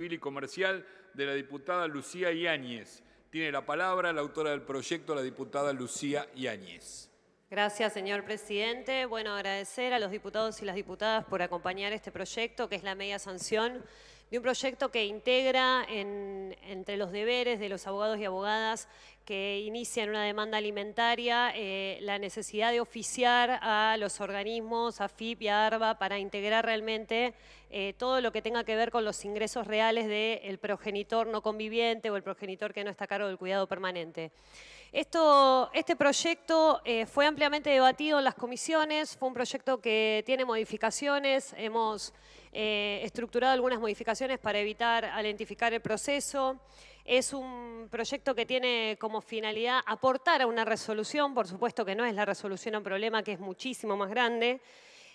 Civil y Comercial de la diputada Lucía Yáñez. Tiene la palabra la autora del proyecto, la diputada Lucía Yáñez. Gracias, señor presidente. Bueno, agradecer a los diputados y las diputadas por acompañar este proyecto, que es la media sanción de un proyecto que integra entre los deberes de los abogados y abogadas que inician una demanda alimentaria la necesidad de oficiar a los organismos, a AFIP y a ARBA, para integrar realmente todo lo que tenga que ver con los ingresos reales del progenitor no conviviente o el progenitor que no está a cargo del cuidado permanente. Este proyecto fue ampliamente debatido en las comisiones, fue un proyecto que tiene modificaciones, hemos estructurado algunas modificaciones para evitar alentificar el proceso. Es un proyecto que tiene como finalidad aportar a una resolución, por supuesto que no es la resolución a un problema que es muchísimo más grande,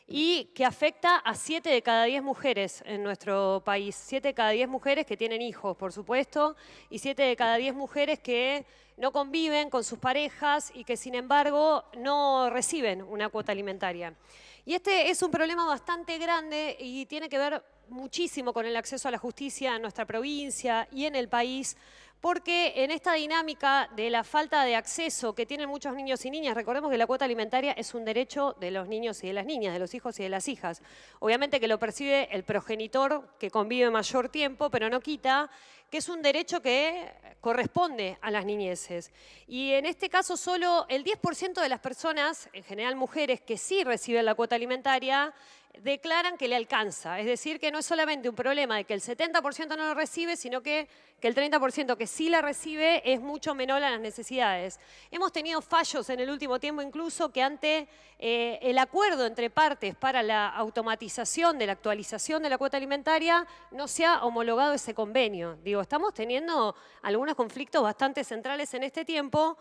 y que afecta a 7 de cada 10 mujeres en nuestro país. 7 de cada 10 mujeres que tienen hijos, por supuesto, y 7 de cada 10 mujeres que no conviven con sus parejas y que, sin embargo, no reciben una cuota alimentaria. Y este es un problema bastante grande y tiene que ver muchísimo con el acceso a la justicia en nuestra provincia y en el país, porque en esta dinámica de la falta de acceso que tienen muchos niños y niñas, recordemos que la cuota alimentaria es un derecho de los niños y de las niñas, de los hijos y de las hijas. Obviamente que lo percibe el progenitor que convive mayor tiempo, pero no quita que es un derecho que corresponde a las niñeces. Y en este caso solo el 10% de las personas, en general mujeres, que sí reciben la cuota alimentaria, declaran que le alcanza. Es decir, que no es solamente un problema de que el 70% no lo recibe, sino que el 30% que sí la recibe es mucho menor a las necesidades. Hemos tenido fallos en el último tiempo incluso que ante el acuerdo entre partes para la automatización de la actualización de la cuota alimentaria no se ha homologado ese convenio. Digo, estamos teniendo algunos conflictos bastante centrales en este tiempo,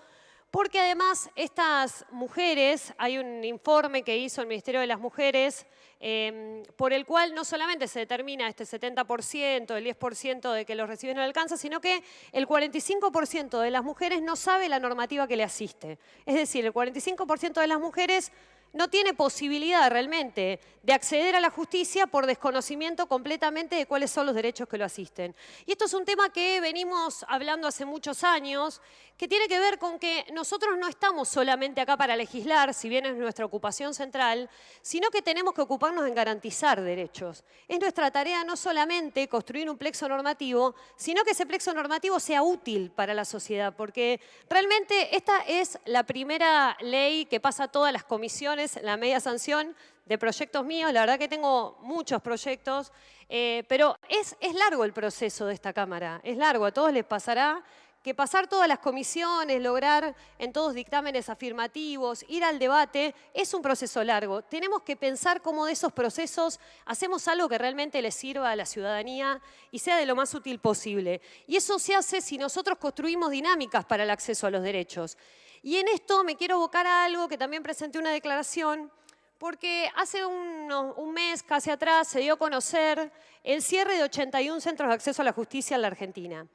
porque además estas mujeres, hay un informe que hizo el Ministerio de las Mujeres por el cual no solamente se determina este 70%, el 10% de que los reciben no le alcanza, sino que el 45% de las mujeres no sabe la normativa que le asiste. Es decir, el 45% de las mujeres no tiene posibilidad realmente de acceder a la justicia por desconocimiento completamente de cuáles son los derechos que lo asisten. Y esto es un tema que venimos hablando hace muchos años, que tiene que ver con que nosotros no estamos solamente acá para legislar, si bien es nuestra ocupación central, sino que tenemos que ocuparnos en garantizar derechos. Es nuestra tarea no solamente construir un plexo normativo, sino que ese plexo normativo sea útil para la sociedad, porque realmente esta es la primera ley que pasa a todas las comisiones, la media sanción de proyectos míos. La verdad que tengo muchos proyectos, pero es largo el proceso de esta Cámara, es largo, a todos les pasará que pasar todas las comisiones, lograr en todos dictámenes afirmativos, ir al debate, es un proceso largo. Tenemos que pensar cómo de esos procesos hacemos algo que realmente le sirva a la ciudadanía y sea de lo más útil posible. Y eso se hace si nosotros construimos dinámicas para el acceso a los derechos. Y en esto me quiero abocar a algo que también presenté una declaración, porque hace un mes, casi atrás, se dio a conocer el cierre de 81 centros de acceso a la justicia en la Argentina.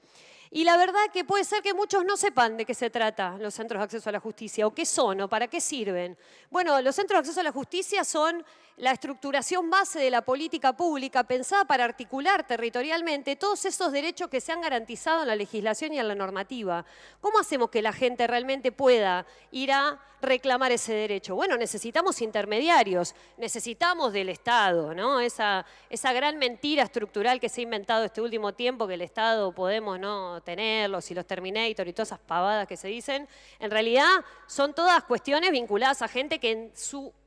Y la verdad que puede ser que muchos no sepan de qué se trata los centros de acceso a la justicia, o qué son, o para qué sirven. Bueno, los centros de acceso a la justicia son la estructuración base de la política pública pensada para articular territorialmente todos esos derechos que se han garantizado en la legislación y en la normativa. ¿Cómo hacemos que la gente realmente pueda ir a reclamar ese derecho? Bueno, necesitamos intermediarios, necesitamos del Estado, ¿no? Esa gran mentira estructural que se ha inventado este último tiempo, que el Estado podemos no tenerlos y los Terminator y todas esas pavadas que se dicen, en realidad son todas cuestiones vinculadas a gente que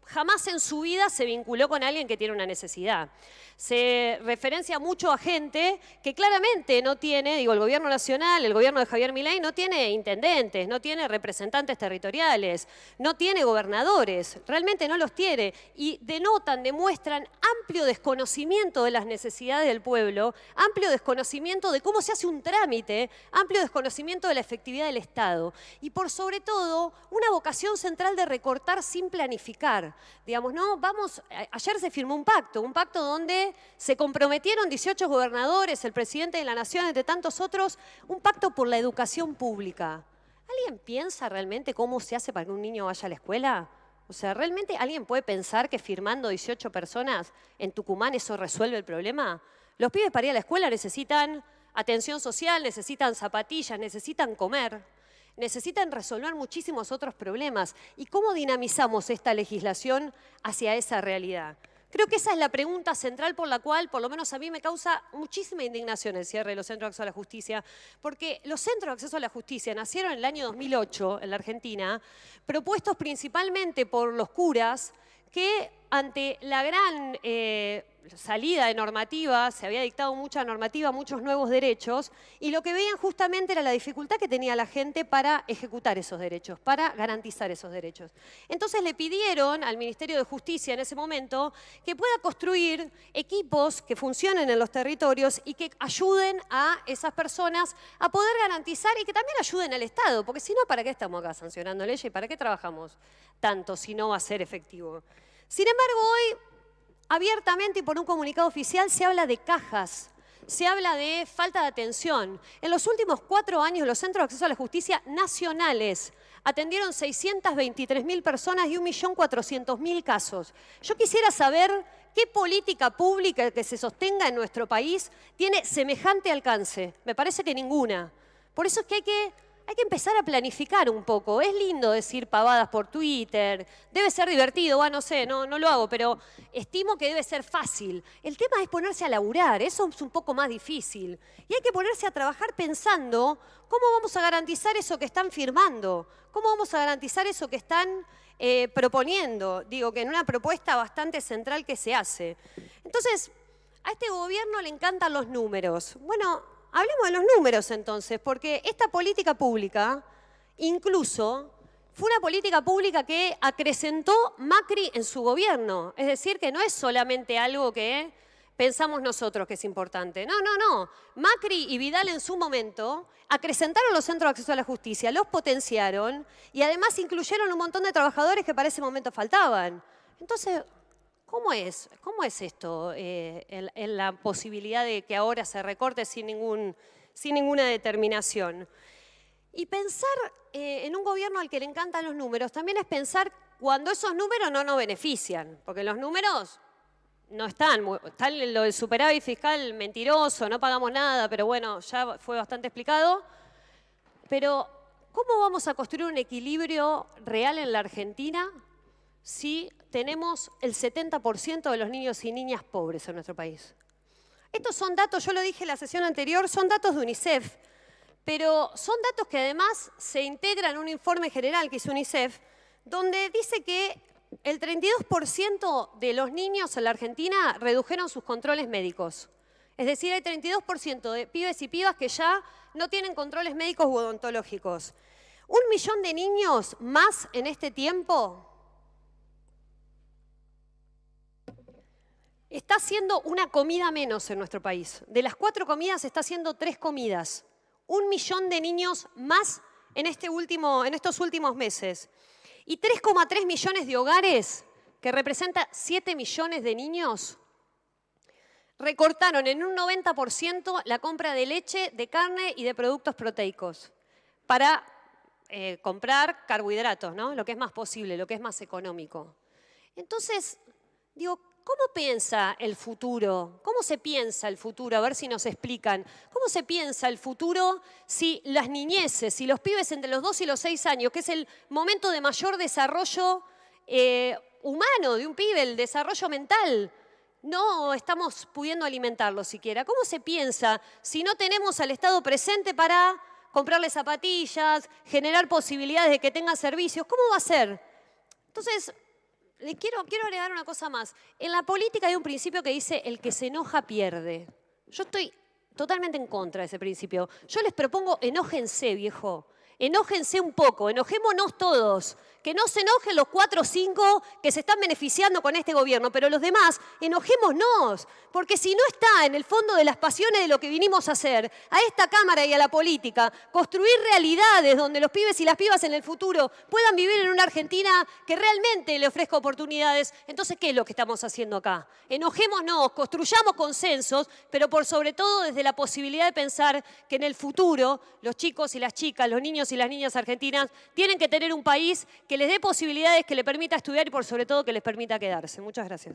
jamás en su vida se vinculó con alguien que tiene una necesidad. Se referencia mucho a gente que claramente no tiene, digo, el gobierno nacional, el gobierno de Javier Milei no tiene intendentes, no tiene representantes territoriales, no tiene gobernadores, realmente no los tiene. Y demuestran amplio desconocimiento de las necesidades del pueblo, amplio desconocimiento de cómo se hace un trámite, amplio desconocimiento de la efectividad del Estado. Y por sobre todo, una vocación central de recortar sin planificar. Digamos, no, ayer se firmó un pacto donde se comprometieron 18 gobernadores, el presidente de la Nación, entre tantos otros, un pacto por la educación pública. ¿Alguien piensa realmente cómo se hace para que un niño vaya a la escuela? O sea, ¿realmente alguien puede pensar que firmando 18 personas en Tucumán eso resuelve el problema? Los pibes para ir a la escuela necesitan atención social, necesitan zapatillas, necesitan comer, necesitan resolver muchísimos otros problemas. ¿Y cómo dinamizamos esta legislación hacia esa realidad? Creo que esa es la pregunta central por la cual, por lo menos a mí, me causa muchísima indignación el cierre de los centros de acceso a la justicia, porque los centros de acceso a la justicia nacieron en el año 2008 en la Argentina, propuestos principalmente por los curas que ante la gran salida de normativa, se había dictado mucha normativa, muchos nuevos derechos, y lo que veían justamente era la dificultad que tenía la gente para ejecutar esos derechos, para garantizar esos derechos. Entonces le pidieron al Ministerio de Justicia en ese momento que pueda construir equipos que funcionen en los territorios y que ayuden a esas personas a poder garantizar y que también ayuden al Estado, porque si no, ¿para qué estamos acá sancionando leyes y para qué trabajamos tanto si no va a ser efectivo? Sin embargo, hoy, abiertamente y por un comunicado oficial, se habla de cajas, se habla de falta de atención. En los últimos 4 años, los centros de acceso a la justicia nacionales atendieron 623.000 personas y 1.400.000 casos. Yo quisiera saber qué política pública que se sostenga en nuestro país tiene semejante alcance. Me parece que ninguna. Por eso es que hay que empezar a planificar un poco. Es lindo decir pavadas por Twitter, debe ser divertido, bueno, no sé, no lo hago, pero estimo que debe ser fácil. El tema es ponerse a laburar, eso es un poco más difícil. Y hay que ponerse a trabajar pensando cómo vamos a garantizar eso que están firmando, cómo vamos a garantizar eso que están proponiendo. Digo, que en una propuesta bastante central que se hace. Entonces, a este gobierno le encantan los números. Bueno, hablemos de los números entonces, porque esta política pública, incluso, fue una política pública que acrecentó Macri en su gobierno. Es decir, que no es solamente algo que pensamos nosotros que es importante. No. Macri y Vidal en su momento acrecentaron los centros de acceso a la justicia, los potenciaron y además incluyeron un montón de trabajadores que para ese momento faltaban. Entonces, ¿cómo es esto en la posibilidad de que ahora se recorte sin ninguna determinación? Y pensar en un gobierno al que le encantan los números también es pensar cuando esos números no nos benefician, porque los números no están lo del superávit fiscal mentiroso, no pagamos nada, pero bueno, ya fue bastante explicado. Pero, ¿cómo vamos a construir un equilibrio real en la Argentina si tenemos el 70% de los niños y niñas pobres en nuestro país? Estos son datos, yo lo dije en la sesión anterior, son datos de UNICEF, pero son datos que además se integran en un informe general que hizo UNICEF, donde dice que el 32% de los niños en la Argentina redujeron sus controles médicos. Es decir, hay 32% de pibes y pibas que ya no tienen controles médicos u odontológicos. 1 millón de niños más en este tiempo está haciendo una comida menos en nuestro país. De las 4 comidas está haciendo 3 comidas. 1 millón de niños más en estos últimos meses. Y 3,3 millones de hogares, que representa 7 millones de niños, recortaron en un 90% la compra de leche, de carne y de productos proteicos para comprar carbohidratos, ¿no? Lo que es más posible, lo que es más económico. Entonces, digo, ¿cómo piensa el futuro? ¿Cómo se piensa el futuro? A ver si nos explican. ¿Cómo se piensa el futuro si las niñeces, si los pibes entre los 2 y los 6 años, que es el momento de mayor desarrollo humano de un pibe, el desarrollo mental, no estamos pudiendo alimentarlos siquiera? ¿Cómo se piensa si no tenemos al Estado presente para comprarles zapatillas, generar posibilidades de que tengan servicios? ¿Cómo va a ser? Entonces, quiero agregar una cosa más. En la política hay un principio que dice el que se enoja pierde. Yo estoy totalmente en contra de ese principio. Yo les propongo, enójense, viejo. Enójense un poco, enojémonos todos. Que no se enojen los 4 o 5 que se están beneficiando con este gobierno, pero los demás, enojémonos. Porque si no está en el fondo de las pasiones de lo que vinimos a hacer, a esta Cámara y a la política, construir realidades donde los pibes y las pibas en el futuro puedan vivir en una Argentina que realmente le ofrezca oportunidades, entonces, ¿qué es lo que estamos haciendo acá? Enojémonos, construyamos consensos, pero por sobre todo desde la posibilidad de pensar que en el futuro los chicos y las chicas, los niños y las niñas argentinas tienen que tener un país que les dé posibilidades, que les permita estudiar y por sobre todo que les permita quedarse. Muchas gracias.